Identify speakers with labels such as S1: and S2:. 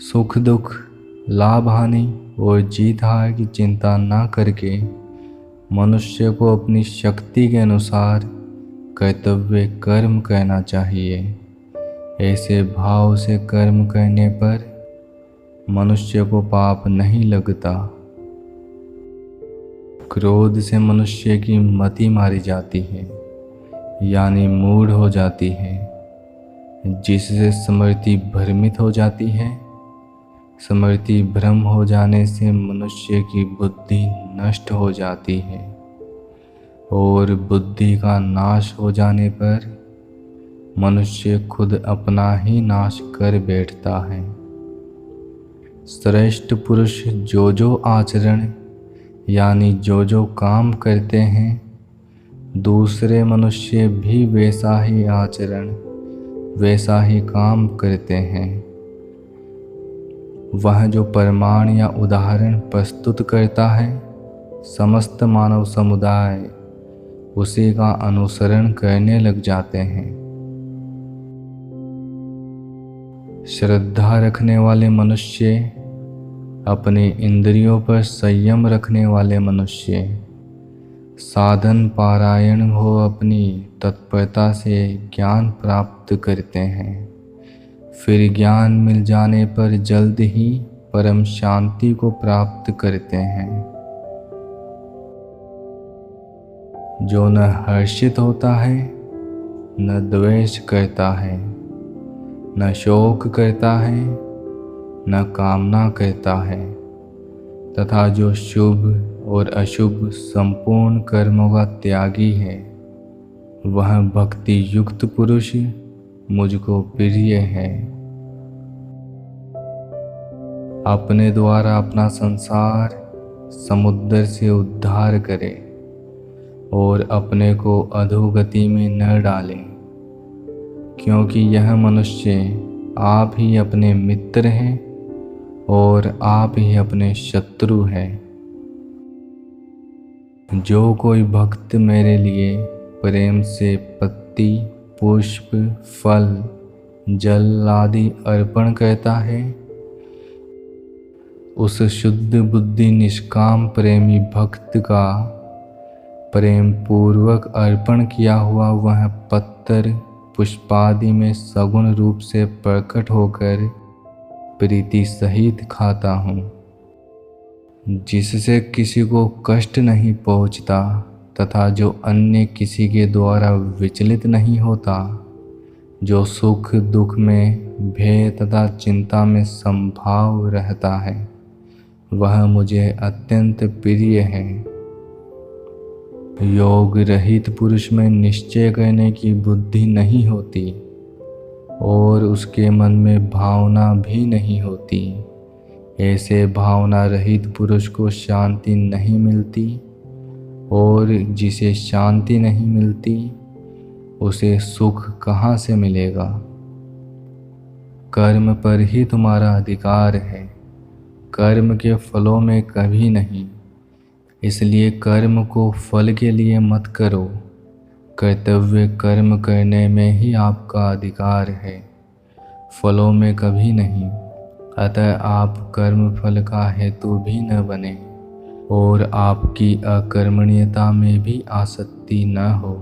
S1: सुख दुख, लाभ हानि और जीत हार की चिंता न करके मनुष्य को अपनी शक्ति के अनुसार कर्तव्य कर्म करना चाहिए। ऐसे भाव से कर्म करने पर मनुष्य को पाप नहीं लगता। क्रोध से मनुष्य की मति मारी जाती है, यानी मूढ़ हो जाती है, जिससे स्मृति भ्रमित हो जाती है। स्मृति भ्रम हो जाने से मनुष्य की बुद्धि नष्ट हो जाती है और बुद्धि का नाश हो जाने पर मनुष्य खुद अपना ही नाश कर बैठता है। श्रेष्ठ पुरुष जो आचरण यानी जो काम करते हैं, दूसरे मनुष्य भी वैसा ही आचरण, वैसा ही काम करते हैं। वह जो प्रमाण या उदाहरण प्रस्तुत करता है, समस्त मानव समुदाय उसी का अनुसरण करने लग जाते हैं। श्रद्धा रखने वाले मनुष्य, अपने इंद्रियों पर संयम रखने वाले मनुष्य, साधन पारायण हो अपनी तत्परता से ज्ञान प्राप्त करते हैं। फिर ज्ञान मिल जाने पर जल्द ही परम शांति को प्राप्त करते हैं। जो न हर्षित होता है, न द्वेष करता है, न शोक करता है, न कामना करता है, तथा जो शुभ और अशुभ संपूर्ण कर्मों का त्यागी है, वह भक्ति युक्त पुरुष मुझको प्रिय है। अपने द्वारा अपना संसार समुद्र से उद्धार करे और अपने को अधोगति में न डाले, क्योंकि यह मनुष्य आप ही अपने मित्र हैं और आप ही अपने शत्रु हैं। जो कोई भक्त मेरे लिए प्रेम से पत्ती, पुष्प, फल, जल आदि अर्पण करता है, उस शुद्ध बुद्धि निष्काम प्रेमी भक्त का प्रेम पूर्वक अर्पण किया हुआ वह पत्थर पुष्पादि में सगुण रूप से प्रकट होकर प्रीति सहित खाता हूँ, जिससे किसी को कष्ट नहीं पहुँचता तथा जो अन्य किसी के द्वारा विचलित नहीं होता, जो सुख दुख में भय तथा चिंता में संभाव रहता है, वह मुझे अत्यंत प्रिय है। योग रहित पुरुष में निश्चय करने की बुद्धि नहीं होती और उसके मन में भावना भी नहीं होती। ऐसे भावना रहित पुरुष को शांति नहीं मिलती और जिसे शांति नहीं मिलती उसे सुख कहाँ से मिलेगा। कर्म पर ही तुम्हारा अधिकार है, कर्म के फलों में कभी नहीं। इसलिए कर्म को फल के लिए मत करो, कर्तव्य कर्म करने में ही आपका अधिकार है, फलों में कभी नहीं। अतः आप कर्म फल का हेतु भी न बने और आपकी अकर्मण्यता में भी आसक्ति न हो।